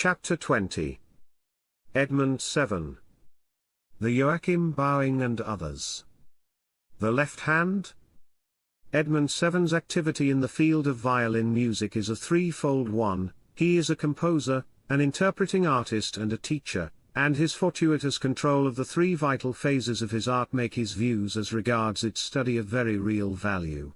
Chapter 20. Edmund 7. The Joachim bowing and others. The left hand? Edmund 7's activity in the field of violin music is a threefold one. He is a composer, an interpreting artist and a teacher, and his fortuitous control of the three vital phases of his art make his views as regards its study of very real value.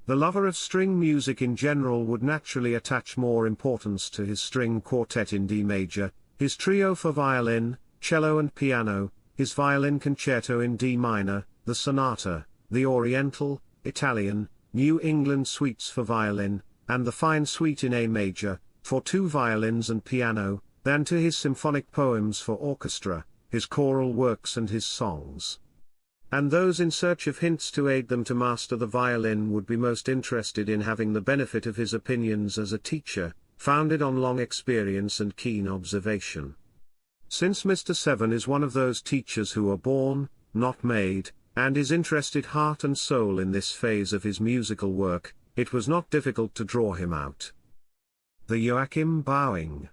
The lover of string music in general would naturally attach more importance to his string quartet in D major, his trio for violin, cello and piano, his violin concerto in D minor, the sonata, the Oriental, Italian, New England suites for violin, and the fine suite in A major, for two violins and piano, than to his symphonic poems for orchestra, his choral works and his songs. And those in search of hints to aid them to master the violin would be most interested in having the benefit of his opinions as a teacher, founded on long experience and keen observation. Since Mr. 7 is one of those teachers who are born, not made, and is interested heart and soul in this phase of his musical work, it was not difficult to draw him out. The Joachim bowing.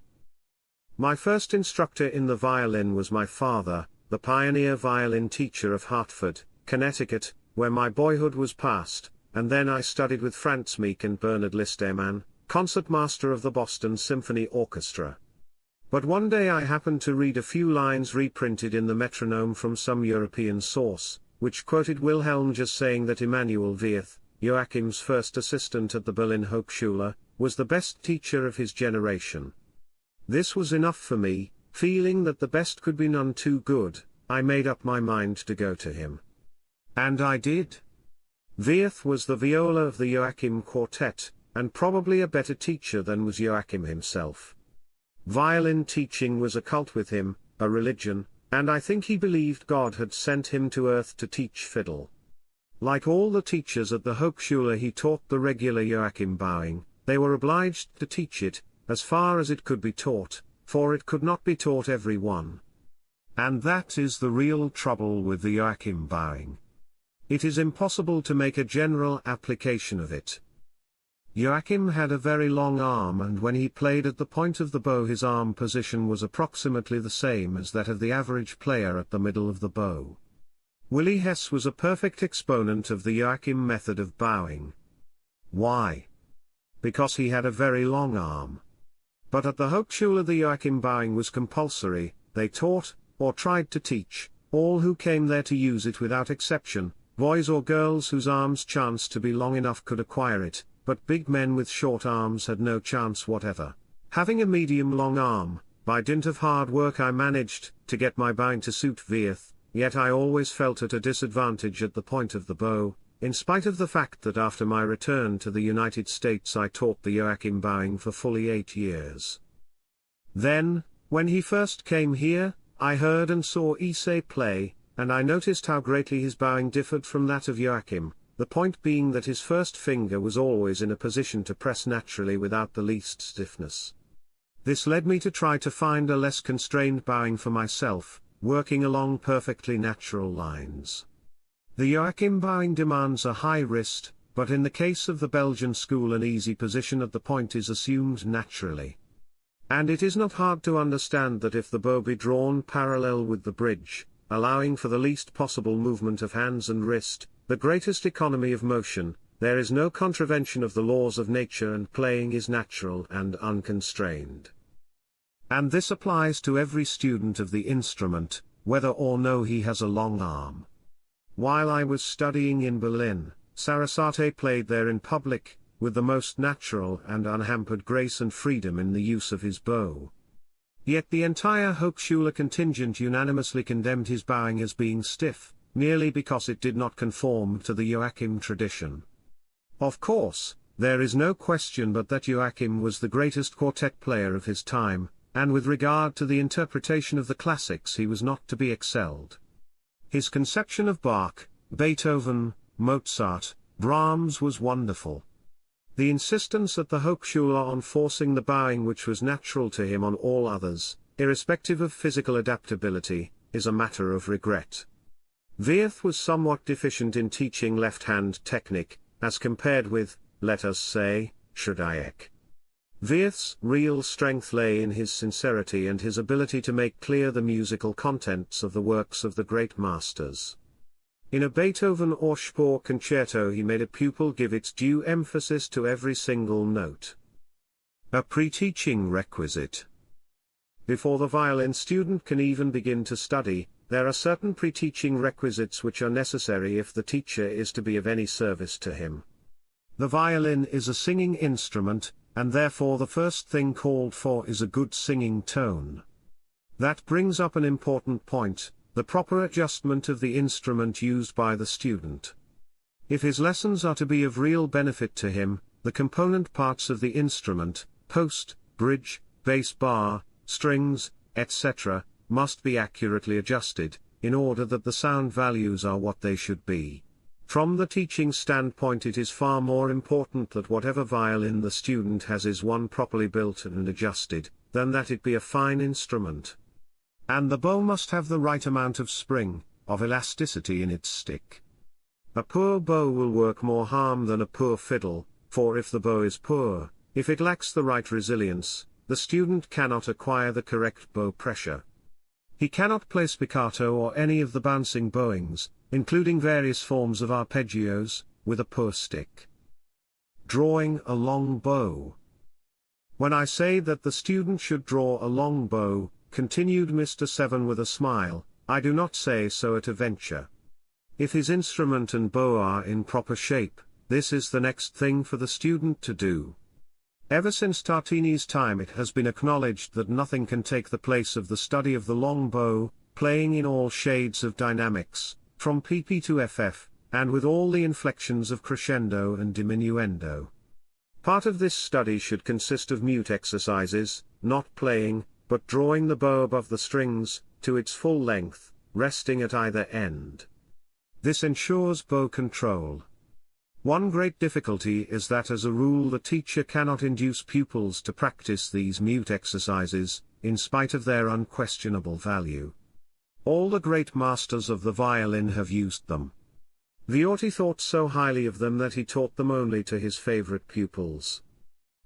My first instructor in the violin was my father, the pioneer violin teacher of Hartford, Connecticut, where my boyhood was passed, and then I studied with Franz Meek and Bernard Listermann, concertmaster of the Boston Symphony Orchestra. But one day I happened to read a few lines reprinted in the metronome from some European source, which quoted Wilhelm just saying that Emanuel Wirth, Joachim's first assistant at the Berlin Hochschule, was the best teacher of his generation. This was enough for me. Feeling that the best could be none too good, I made up my mind to go to him. And I did. Wirth was the viola of the Joachim quartet, and probably a better teacher than was Joachim himself. Violin teaching was a cult with him, a religion, and I think he believed God had sent him to earth to teach fiddle. Like all the teachers at the Hochschule, he taught the regular Joachim bowing. They were obliged to teach it, as far as it could be taught, for it could not be taught every one. And that is the real trouble with the Joachim bowing. It is impossible to make a general application of it. Joachim had a very long arm, and when he played at the point of the bow his arm position was approximately the same as that of the average player at the middle of the bow. Willy Hess was a perfect exponent of the Joachim method of bowing. Why? Because he had a very long arm. But at the Hochschule the Joachim bowing was compulsory. They taught, or tried to teach, all who came there to use it without exception. Boys or girls whose arms chanced to be long enough could acquire it, but big men with short arms had no chance whatever. Having a medium-long arm, by dint of hard work I managed to get my bowing to suit Wirth, yet I always felt at a disadvantage at the point of the bow, in spite of the fact that after my return to the United States I taught the Joachim bowing for fully 8 years. Then, when he first came here, I heard and saw Issei play, and I noticed how greatly his bowing differed from that of Joachim, the point being that his first finger was always in a position to press naturally without the least stiffness. This led me to try to find a less constrained bowing for myself, working along perfectly natural lines. The Joachim bowing demands a high wrist, but in the case of the Belgian school an easy position at the point is assumed naturally. And it is not hard to understand that if the bow be drawn parallel with the bridge, allowing for the least possible movement of hands and wrist, the greatest economy of motion, there is no contravention of the laws of nature and playing is natural and unconstrained. And this applies to every student of the instrument, whether or no he has a long arm. While I was studying in Berlin, Sarasate played there in public, with the most natural and unhampered grace and freedom in the use of his bow. Yet the entire Hochschule contingent unanimously condemned his bowing as being stiff, merely because it did not conform to the Joachim tradition. Of course, there is no question but that Joachim was the greatest quartet player of his time, and with regard to the interpretation of the classics he was not to be excelled. His conception of Bach, Beethoven, Mozart, Brahms was wonderful. The insistence at the Hochschule on forcing the bowing which was natural to him on all others, irrespective of physical adaptability, is a matter of regret. Wirth was somewhat deficient in teaching left-hand technique, as compared with, let us say, Schradieck. Wirth's real strength lay in his sincerity and his ability to make clear the musical contents of the works of the great masters. In a Beethoven or Spohr concerto he made a pupil give its due emphasis to every single note. A pre-teaching requisite. Before the violin student can even begin to study, there are certain pre-teaching requisites which are necessary if the teacher is to be of any service to him. The violin is a singing instrument, and therefore the first thing called for is a good singing tone. That brings up an important point, the proper adjustment of the instrument used by the student. If his lessons are to be of real benefit to him, the component parts of the instrument, post, bridge, bass bar, strings, etc., must be accurately adjusted, in order that the sound values are what they should be. From the teaching standpoint, it is far more important that whatever violin the student has is one properly built and adjusted, than that it be a fine instrument. And the bow must have the right amount of spring, of elasticity in its stick. A poor bow will work more harm than a poor fiddle, for if the bow is poor, if it lacks the right resilience, the student cannot acquire the correct bow pressure. He cannot play spiccato or any of the bouncing bowings, including various forms of arpeggios, with a poor stick. Drawing a long bow. When I say that the student should draw a long bow, continued Mr. Seven with a smile, I do not say so at a venture. If his instrument and bow are in proper shape, this is the next thing for the student to do. Ever since Tartini's time it has been acknowledged that nothing can take the place of the study of the long bow, playing in all shades of dynamics, from PP to FF, and with all the inflections of crescendo and diminuendo. Part of this study should consist of mute exercises, not playing, but drawing the bow above the strings, to its full length, resting at either end. This ensures bow control. One great difficulty is that as a rule the teacher cannot induce pupils to practice these mute exercises, in spite of their unquestionable value. All the great masters of the violin have used them. Viotti thought so highly of them that he taught them only to his favorite pupils.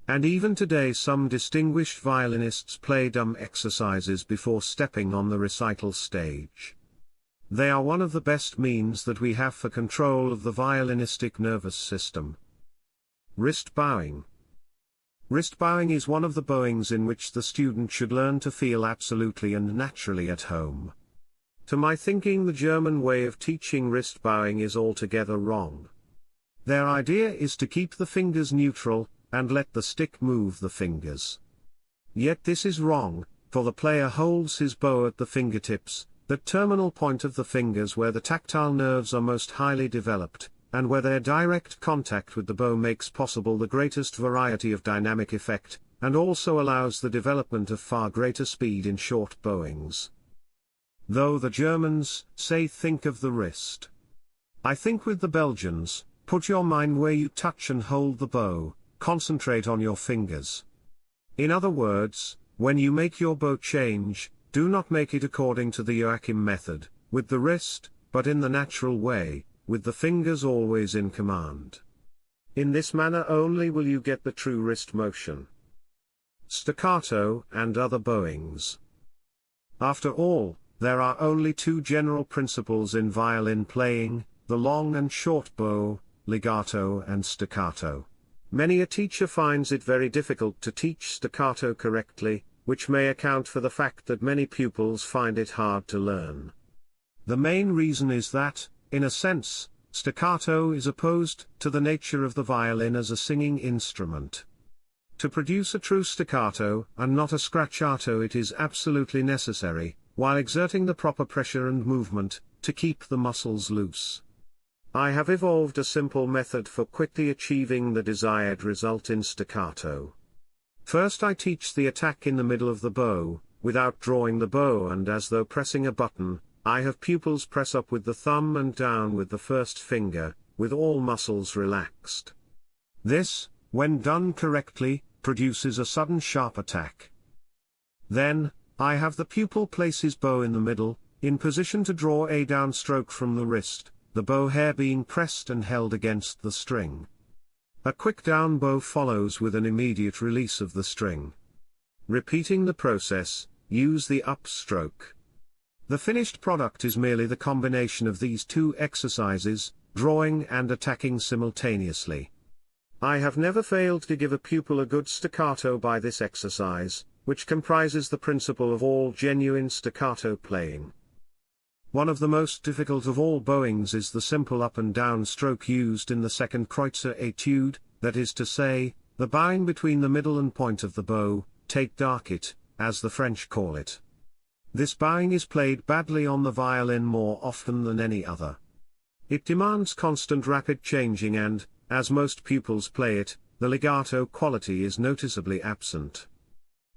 And even today some distinguished violinists play dumb exercises before stepping on the recital stage. They are one of the best means that we have for control of the violinistic nervous system. Wrist bowing. Wrist bowing is one of the bowings in which the student should learn to feel absolutely and naturally at home. To my thinking, the German way of teaching wrist bowing is altogether wrong. Their idea is to keep the fingers neutral, and let the stick move the fingers. Yet this is wrong, for the player holds his bow at the fingertips, that terminal point of the fingers where the tactile nerves are most highly developed, and where their direct contact with the bow makes possible the greatest variety of dynamic effect, and also allows the development of far greater speed in short bowings. Though the Germans say think of the wrist, I think with the Belgians, put your mind where you touch and hold the bow, concentrate on your fingers. In other words, when you make your bow change, do not make it according to the Joachim method, with the wrist, but in the natural way, with the fingers always in command. In this manner only will you get the true wrist motion. Staccato and other bowings. After all, there are only two general principles in violin playing, the long and short bow, legato and staccato. Many a teacher finds it very difficult to teach staccato correctly, which may account for the fact that many pupils find it hard to learn. The main reason is that, in a sense, staccato is opposed to the nature of the violin as a singing instrument. To produce a true staccato, and not a scratchato, it is absolutely necessary, while exerting the proper pressure and movement, to keep the muscles loose. I have evolved a simple method for quickly achieving the desired result in staccato. First I teach the attack in the middle of the bow, without drawing the bow, and as though pressing a button, I have pupils press up with the thumb and down with the first finger, with all muscles relaxed. This, when done correctly, produces a sudden sharp attack. Then, I have the pupil place his bow in the middle, in position to draw a downstroke from the wrist, the bow hair being pressed and held against the string. A quick down bow follows with an immediate release of the string. Repeating the process, use the up stroke. The finished product is merely the combination of these two exercises, drawing and attacking simultaneously. I have never failed to give a pupil a good staccato by this exercise, which comprises the principle of all genuine staccato playing. One of the most difficult of all bowings is the simple up and down stroke used in the second kreutzer étude, that is to say, the bowing between the middle and point of the bow, tête d'archet, as the French call it. This bowing is played badly on the violin more often than any other. It demands constant rapid changing and, as most pupils play it, the legato quality is noticeably absent.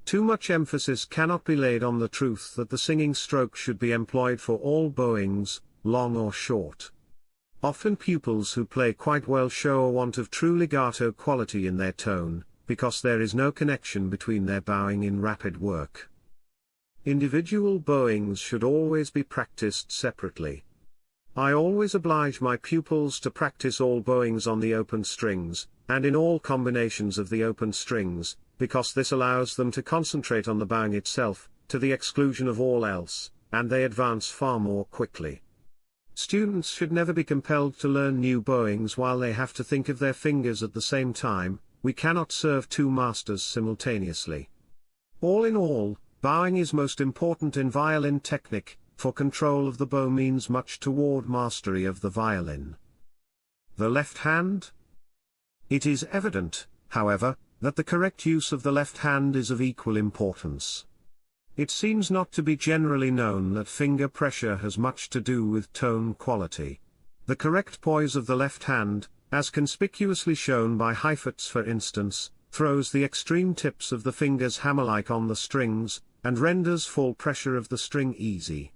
Too much emphasis cannot be laid on the truth that the singing stroke should be employed for all bowings, long or short. Often pupils who play quite well show a want of true legato quality in their tone, because there is no connection between their bowing in rapid work. Individual bowings should always be practiced separately. I always oblige my pupils to practice all bowings on the open strings, and in all combinations of the open strings, because this allows them to concentrate on the bowing itself, to the exclusion of all else, and they advance far more quickly. Students should never be compelled to learn new bowings while they have to think of their fingers at the same time. We cannot serve two masters simultaneously. All in all, bowing is most important in violin technique, for control of the bow means much toward mastery of the violin. The left hand? It is evident, however, that the correct use of the left hand is of equal importance. It seems not to be generally known that finger pressure has much to do with tone quality. The correct poise of the left hand, as conspicuously shown by Heifert's for instance, throws the extreme tips of the fingers hammer-like on the strings, and renders fall pressure of the string easy.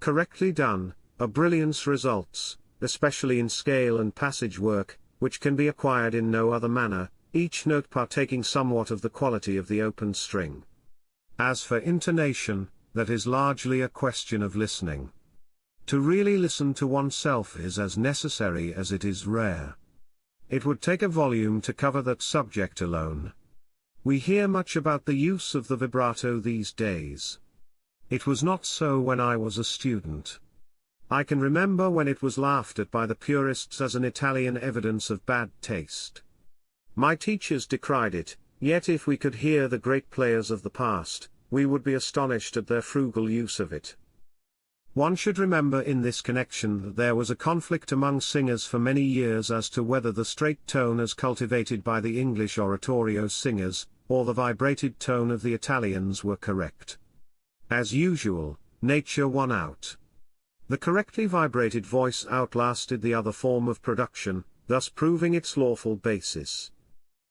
Correctly done, a brilliance results, especially in scale and passage work, which can be acquired in no other manner, each note partaking somewhat of the quality of the open string. As for intonation, that is largely a question of listening. To really listen to oneself is as necessary as it is rare. It would take a volume to cover that subject alone. We hear much about the use of the vibrato these days. It was not so when I was a student. I can remember when it was laughed at by the purists as an Italian evidence of bad taste. My teachers decried it, yet if we could hear the great players of the past, we would be astonished at their frugal use of it. One should remember in this connection that there was a conflict among singers for many years as to whether the straight tone as cultivated by the English oratorio singers, or the vibrated tone of the Italians were correct. As usual, nature won out. The correctly vibrated voice outlasted the other form of production, thus proving its lawful basis.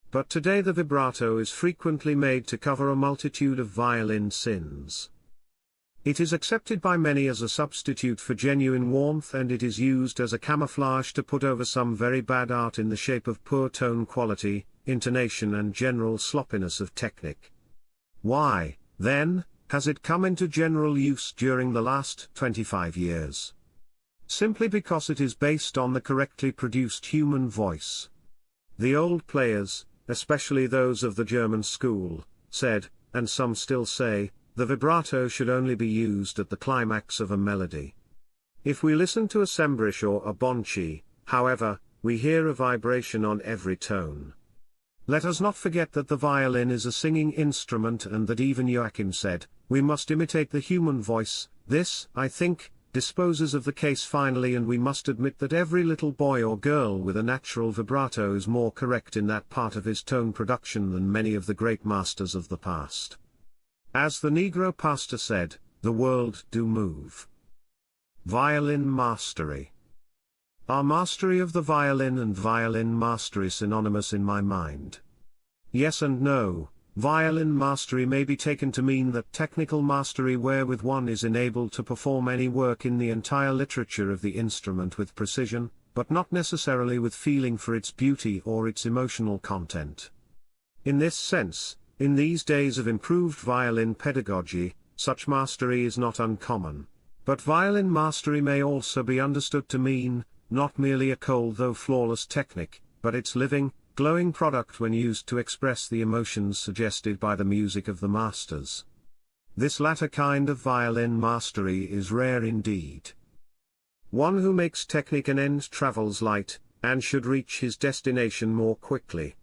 But today the vibrato is frequently made to cover a multitude of violin sins. It is accepted by many as a substitute for genuine warmth, and it is used as a camouflage to put over some very bad art in the shape of poor tone quality, intonation and general sloppiness of technique. Why, then, has it come into general use during the last 25 years? Simply because it is based on the correctly produced human voice. The old players, especially those of the German school, said, and some still say, the vibrato should only be used at the climax of a melody. If we listen to a sembrich or a bonci, however, we hear a vibration on every tone. Let us not forget that the violin is a singing instrument and that even Joachim said, we must imitate the human voice. This, I think, disposes of the case finally, and we must admit that every little boy or girl with a natural vibrato is more correct in that part of his tone production than many of the great masters of the past. As the Negro pastor said, the world do move. Violin Mastery. Are mastery of the violin and violin mastery synonymous in my mind? Yes and no. Violin mastery may be taken to mean that technical mastery wherewith one is enabled to perform any work in the entire literature of the instrument with precision, but not necessarily with feeling for its beauty or its emotional content. In this sense, in these days of improved violin pedagogy, such mastery is not uncommon. But violin mastery may also be understood to mean, not merely a cold though flawless technique, but its living, glowing product when used to express the emotions suggested by the music of the masters. This latter kind of violin mastery is rare indeed. One who makes technique an end travels light, and should reach his destination more quickly.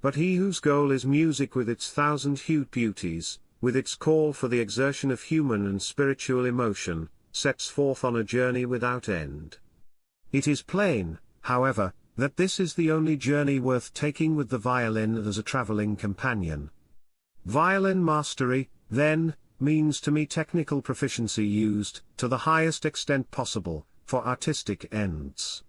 But he whose goal is music with its thousand-hued beauties, with its call for the exertion of human and spiritual emotion, sets forth on a journey without end. It is plain, however, that this is the only journey worth taking with the violin as a traveling companion. Violin mastery, then, means to me technical proficiency used, to the highest extent possible, for artistic ends.